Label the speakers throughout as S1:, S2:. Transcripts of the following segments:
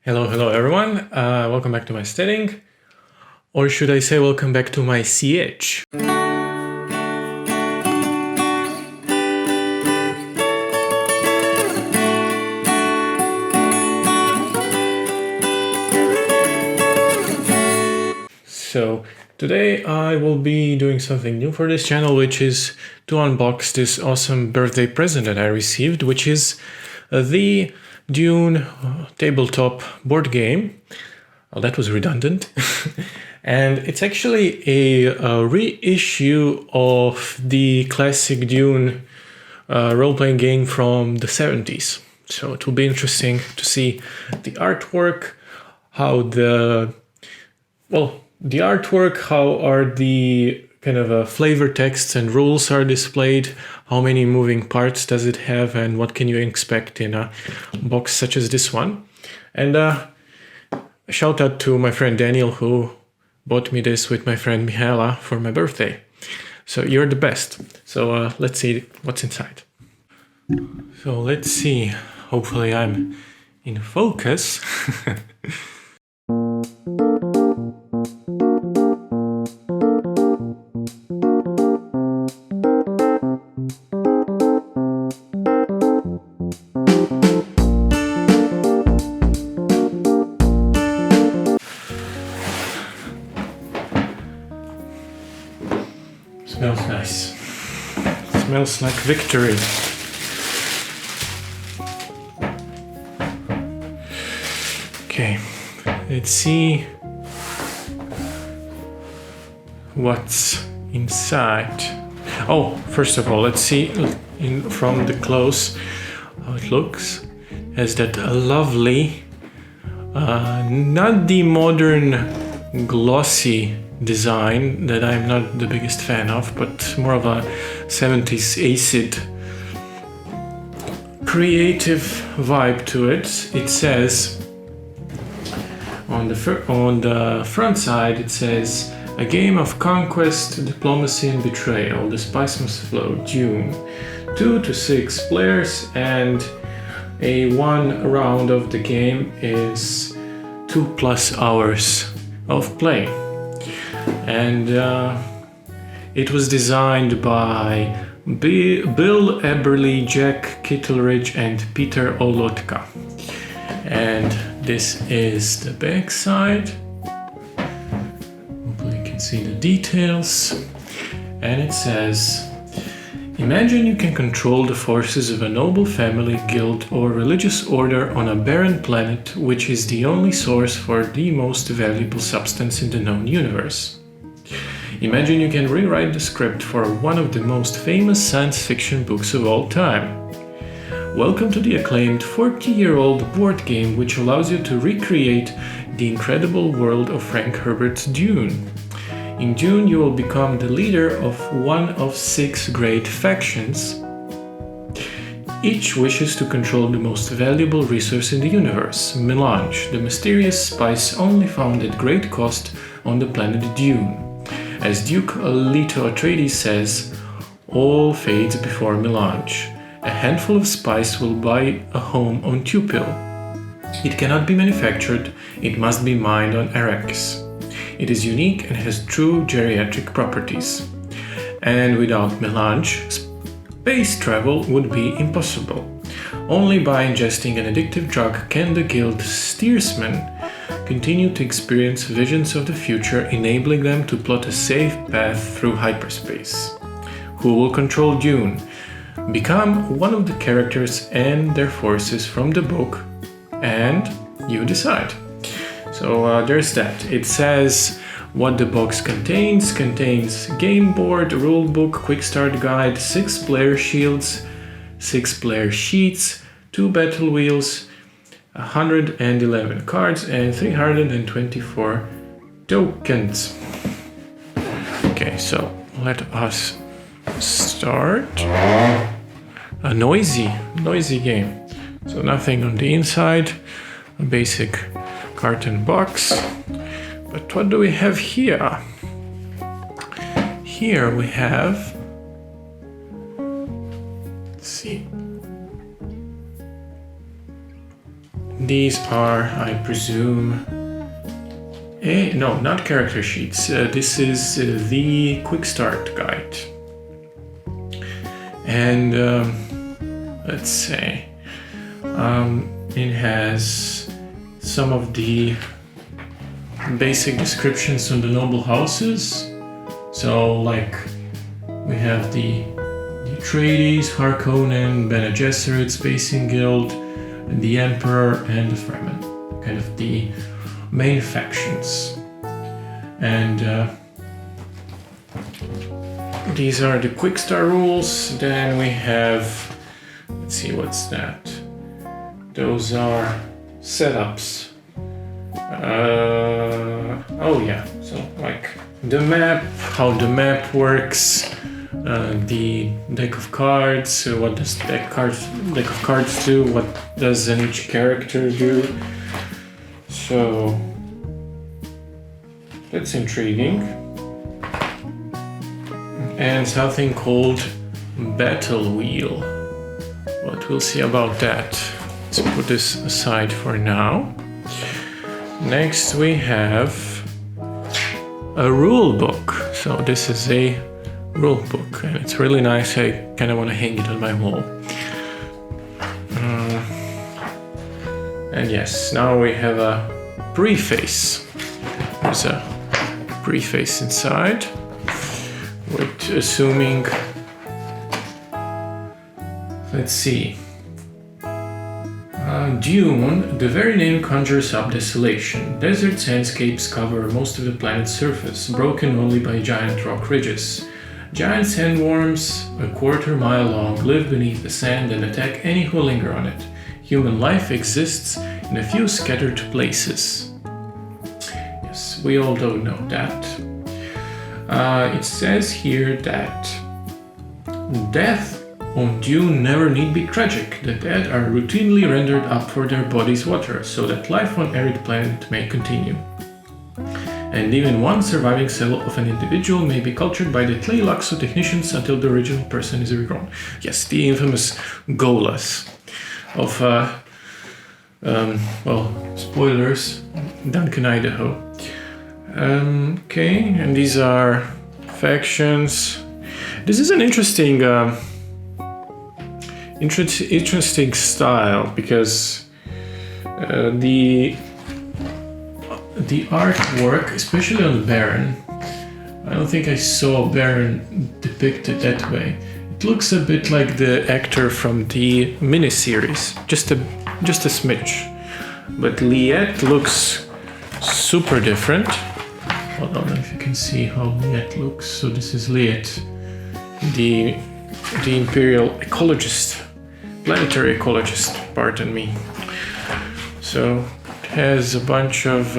S1: Hello everyone. Welcome back to my setting. Or should I say welcome back to my CH. So today I will be doing something new for this channel, which is to unbox this awesome birthday present that I received, which is the Dune tabletop board game. Oh, that was redundant. And it's actually a reissue of the classic Dune role-playing game from the 70s. So it will be interesting to see the artwork, how the artwork, how are the kind of flavor texts and rules are displayed, how many moving parts does it have, and what can you expect in a box such as this one. And a shout out to my friend Daniel, who bought me this with my friend Mihaela for my birthday. So you're the best. So let's see what's inside. So let's see. Hopefully I'm in focus. Smells nice. Smells like victory. Okay, let's see what's inside. Oh, first of all, let's see from the close how it looks. It has that lovely, not the modern glossy design that I'm not the biggest fan of, but more of a 70s acid creative vibe to it. It says on the front side, it says, a game of conquest, diplomacy and betrayal. The spice must flow. Dune. 2 to 6 players, and one round of the game is 2+ hours of play. And it was designed by Bill Eberly, Jack Kittleridge, and Peter Olotka. And this is the back side. Hopefully you can see the details. And it says, imagine you can control the forces of a noble family, guild, or religious order on a barren planet, which is the only source for the most valuable substance in the known universe. Imagine you can rewrite the script for one of the most famous science fiction books of all time. Welcome to the acclaimed 40-year-old board game, which allows you to recreate the incredible world of Frank Herbert's Dune. In Dune, you will become the leader of one of 6 great factions. Each wishes to control the most valuable resource in the universe, melange, the mysterious spice only found at great cost on the planet Dune. As Duke Leto Atreides says, all fades before melange. A handful of spice will buy a home on Tupil. It cannot be manufactured, it must be mined on Arrakis. It is unique and has true geriatric properties. And without melange, space travel would be impossible. Only by ingesting an addictive drug can the guild steersmen continue to experience visions of the future, enabling them to plot a safe path through hyperspace. Who will control Dune? Become one of the characters and their forces from the book, and you decide. So there's that. It says what the box contains. Contains game board, rule book, quick start guide, 6 player shields, 6 player sheets, 2 battle wheels, 111 cards, and 324 tokens. Okay, so let us start. A noisy game. So nothing on the inside, a basic carton box. But what do we have here? Here we have, let's see, these are, I presume, no, not character sheets. This is the quick start guide. And let's say it has some of the basic descriptions on the noble houses. So like we have the Atreides, Harkonnen, Bene Gesserit, Spacing Guild, the Emperor, and the Fremen, kind of the main factions. And these are the quick start rules. Then we have, let's see, what's that? Those are setups. Oh yeah, so like the map, how the map works, the deck of cards, what does the deck of cards do, what does each character do. So that's intriguing. And something called Battle Wheel. But we'll see about that. Let's put this aside for now. Next we have a rule book. So this is a rule book and it's really nice. I kind of want to hang it on my wall. And yes, now we have a preface. There's a preface inside with assuming, let's see, Dune, the very name conjures up desolation. Desert sandscapes cover most of the planet's surface, broken only by giant rock ridges. Giant sandworms, a quarter-mile long, live beneath the sand and attack any who linger on it. Human life exists in a few scattered places. Yes, we all don't know that. It says here that death on Dune never need be tragic. The dead are routinely rendered up for their body's water, so that life on arid planet may continue. And even one surviving cell of an individual may be cultured by the Tleilaxo technicians until the original person is regrown. Yes, the infamous Golas of, well, spoilers, Duncan, Idaho. Okay, and these are factions. This is an interesting interesting style because the artwork, especially on the Baron, I don't think I saw Baron depicted that way. It looks a bit like the actor from the miniseries, just a smidge. But Liet looks super different. Hold on, if you can see how Liet looks. So this is Liet, the imperial ecologist, planetary ecologist, pardon me. So it has a bunch of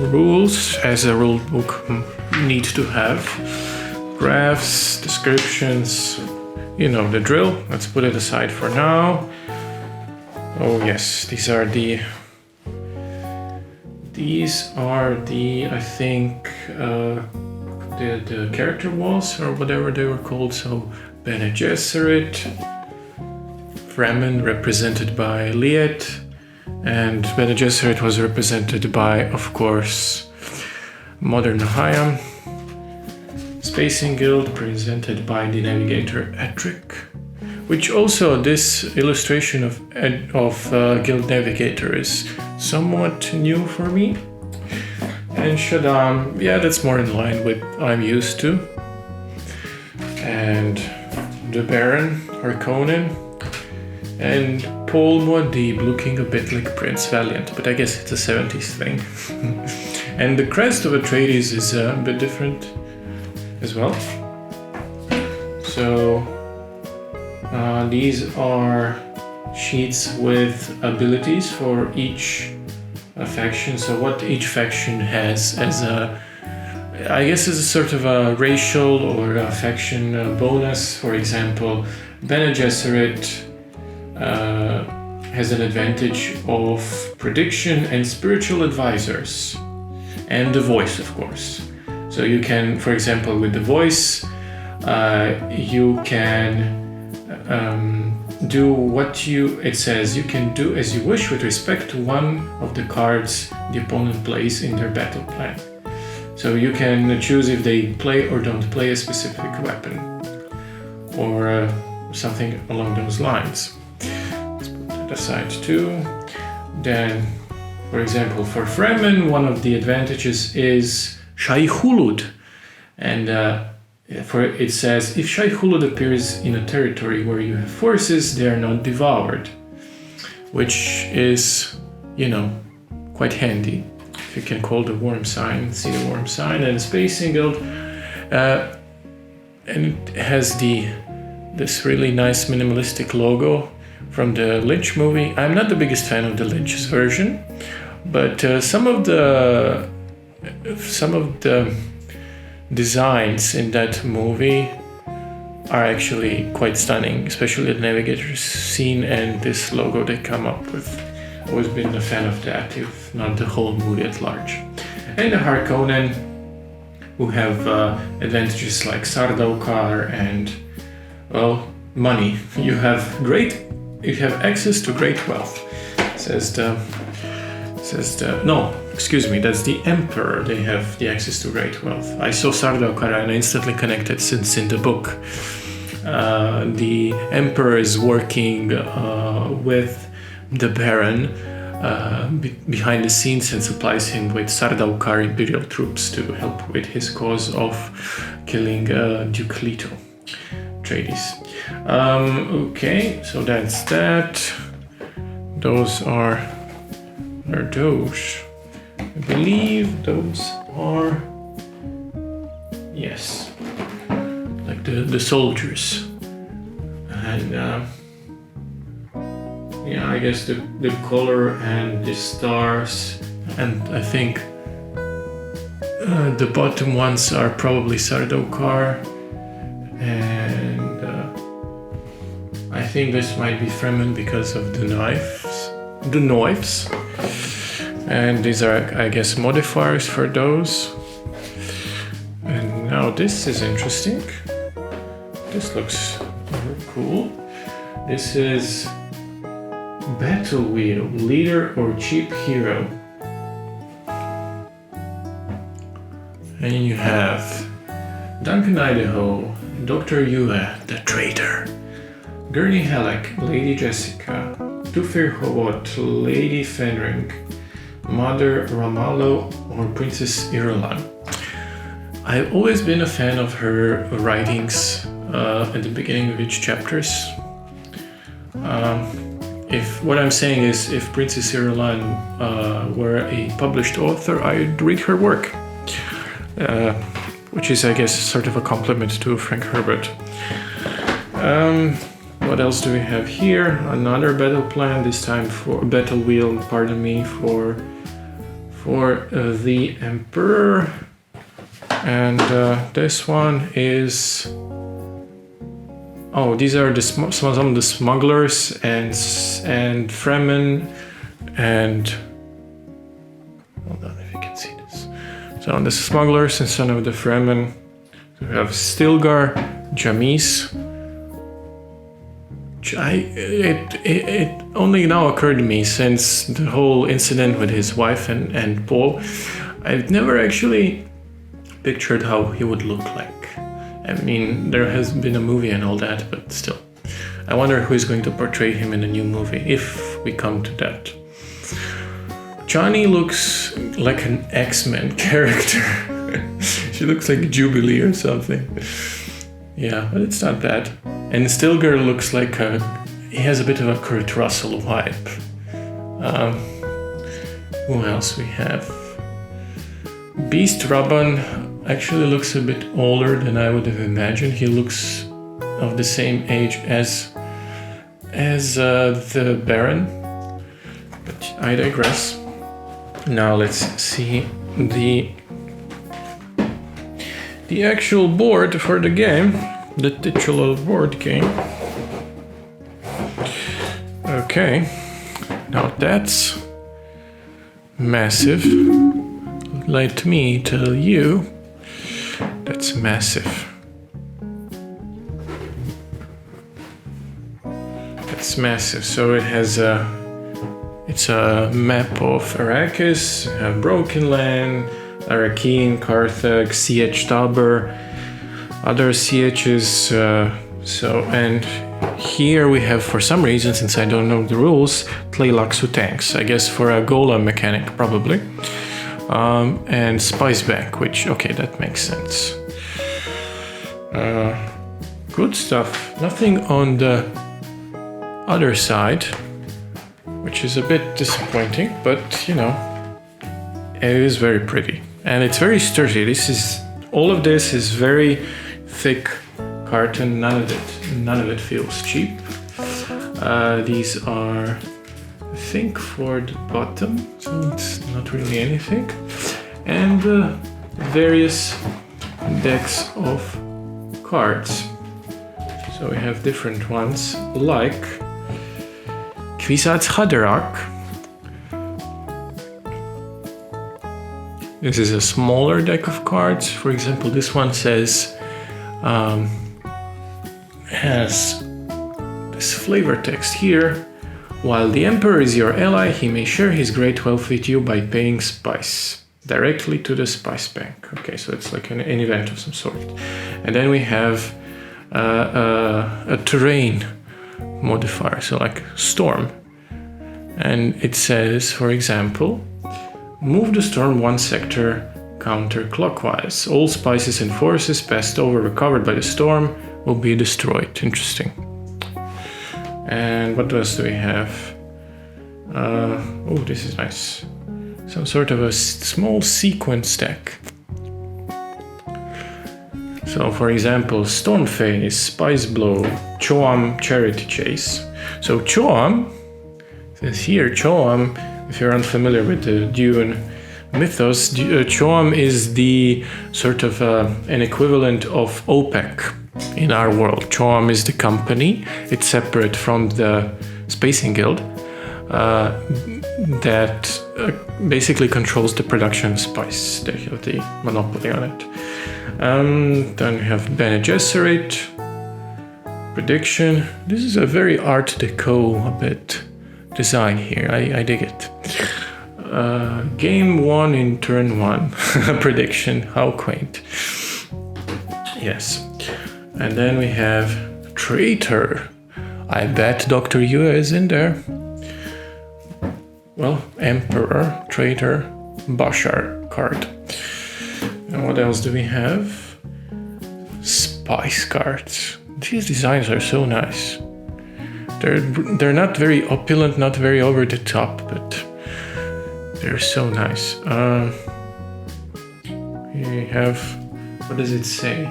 S1: rules, as a rule book needs to have. Graphs, descriptions, you know the drill. Let's put it aside for now. Oh yes, these are the I think the character walls or whatever they were called. So Bene Gesserit, Fremen represented by Liet, and Bene Gesserit was represented by, of course, Modern Nahayam. Spacing Guild presented by the navigator Edric, which also this illustration of Guild Navigator is somewhat new for me. And Shaddam, yeah, that's more in line with what I'm used to. And the Baron, Harkonnen, and Paul Muad'Dib looking a bit like Prince Valiant, but I guess it's a 70s thing. And the crest of Atreides is a bit different as well. So these are sheets with abilities for each faction. So what each faction has as a, I guess, as a sort of a racial or a faction bonus. For example, Bene Gesserit has an advantage of prediction and spiritual advisors, and the voice, of course. So you can, for example, with the voice, you can do what it says you can do as you wish with respect to one of the cards the opponent plays in their battle plan. So you can choose if they play or don't play a specific weapon or something along those lines. Let's put that aside too. Then, for example, for Fremen, one of the advantages is Shai Hulud, and it says if Shai Hulud appears in a territory where you have forces, they are not devoured, which is, quite handy. If you can call the worm sign, see the worm sign, and Space Guild, and it has this really nice minimalistic logo from the Lynch movie. I'm not the biggest fan of the Lynch's version, but some of the designs in that movie are actually quite stunning, especially the navigator's scene and this logo they come up with. I've always been a fan of that, if not the whole movie at large. And the Harkonnen, who have advantages like Sardaukar and, money. You have access to great wealth. That's the Emperor. They have the access to great wealth. I saw Sardaukar and I instantly connected, since in the book the Emperor is working with the Baron behind the scenes and supplies him with Sardaukar Imperial troops to help with his cause of killing Duke Leto Atreides. Okay, so that's that. Those are those. I believe those are, yes, like the soldiers. And I guess the color and the stars, and I think the bottom ones are probably Sardaukar, and I think this might be Fremen because of the knives. And these are, I guess, modifiers for those. And now this is interesting. This looks cool. This is Battle Wheel, Leader or Cheap Hero. And you have Duncan Idaho, Dr. Yue, the traitor, Gurney Halleck, Lady Jessica, Tufir Hobot, Lady Fenring, Mother Ramallo, or Princess Irulan. I've always been a fan of her writings at the beginning of each chapters. If what I'm saying is, if Princess Irulan were a published author, I'd read her work, which is, I guess, sort of a compliment to Frank Herbert. What else do we have here? Another battle plan, this time for battle wheel, for the Emperor. And this one is, these are some of the smugglers and Fremen, and hold on if you can see this. So the smugglers and some of the Fremen. We have Stilgar, Jamis. It only now occurred to me, since the whole incident with his wife and Paul, I've never actually pictured how he would look like. I mean, there has been a movie and all that, but still. I wonder who is going to portray him in a new movie, if we come to that. Chani looks like an X-Men character. She looks like Jubilee or something. Yeah, but it's not bad. And Stilgar looks like he has a bit of a Kurt Russell vibe. Who else we have? Beast Rabban actually looks a bit older than I would have imagined. He looks of the same age as the Baron. But I digress. Now let's see the actual board for the game. The titular board game. Okay, now that's massive. Let me tell you, that's massive. it's massive. So it has it's a map of Arrakis, Broken Land, Arrakeen, Carthage, Siege Tabor, other sieges. And here we have, for some reason, since I don't know the rules, Tleilaxu tanks. I guess for a golem mechanic, probably. And Spice Bank, which, okay, that makes sense. Good stuff. Nothing on the other side, which is a bit disappointing, but you know, it is very pretty. And it's very sturdy. All of this is very thick carton. None of it feels cheap. These are, I think, for the bottom, so it's not really anything. And various decks of cards. So we have different ones, like Kwisatz Haderach. This is a smaller deck of cards. For example, this one says, has this flavor text here. While the Emperor is your ally, he may share his great wealth with you by paying spice directly to the Spice Bank. Okay, so it's like an event of some sort. And then we have a terrain modifier, so like storm. And it says, for example, move the storm 1 sector counterclockwise. All spices and forces passed over recovered by the storm will be destroyed. Interesting. And what else do we have? Oh, this is nice. Some sort of a small sequence deck. So, for example, Storm Phase, Spice Blow, Choam Charity Chase. So Choam says here, Choam, if you're unfamiliar with the Dune mythos, Choam is the sort of an equivalent of OPEC in our world. Choam is the company. It's separate from the Spacing Guild that basically controls the production of spice. They have the monopoly on it. Then we have Bene Gesserit. Prediction. This is a very Art Deco a bit design here. I dig it. Game 1 in turn 1. Prediction. How quaint. Yes. And then we have Traitor. I bet Dr. Yue is in there. Well, Emperor, Traitor, Bashar card. And what else do we have? Spice cards. These designs are so nice. They're not very opulent, not very over the top, but they're so nice. We have, what does it say?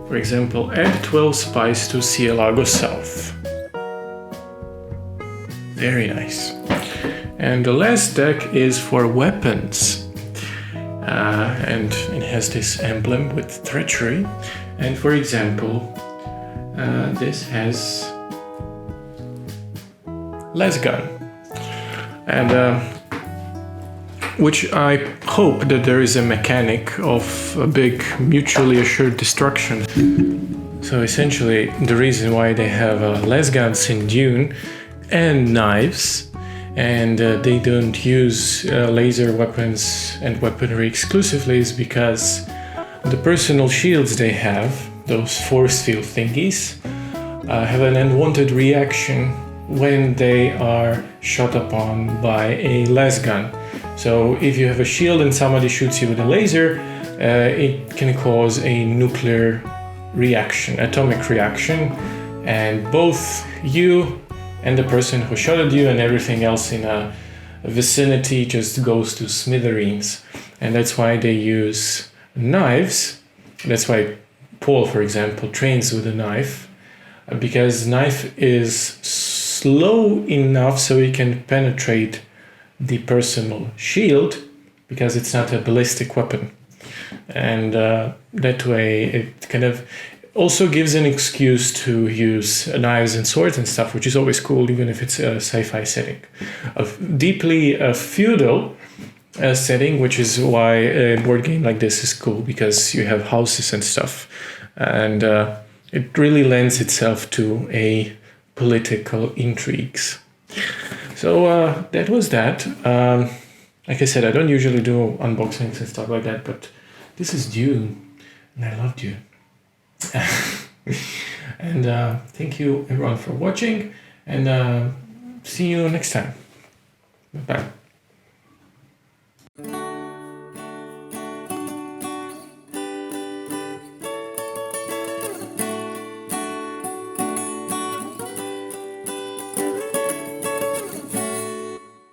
S1: For example, add 12 spice to Cielago South. Very nice. And the last deck is for weapons. And it has this emblem with treachery. And for example, this has Lasgun. And which I hope that there is a mechanic of a big mutually assured destruction. So essentially, the reason why they have Lasguns in Dune and knives, and they don't use laser weapons and weaponry exclusively, is because the personal shields they have, those force field thingies, have an unwanted reaction when they are shot upon by a lasgun. So if you have a shield and somebody shoots you with a laser, it can cause a nuclear reaction, atomic reaction, and both you and the person who shot at you and everything else in a vicinity just goes to smithereens. And that's why they use knives. That's why Paul, for example, trains with a knife, because knife is slow enough so it can penetrate the personal shield, because it's not a ballistic weapon. And that way it kind of also gives an excuse to use knives and swords and stuff, which is always cool, even if it's a sci-fi setting. A deeply feudal setting, which is why a board game like this is cool, because you have houses and stuff. And it really lends itself to a political intrigues. So that was that. Like I said, I don't usually do unboxings and stuff like that, but this is Dune, and I love Dune. And thank you everyone for watching, and see you next time. Bye.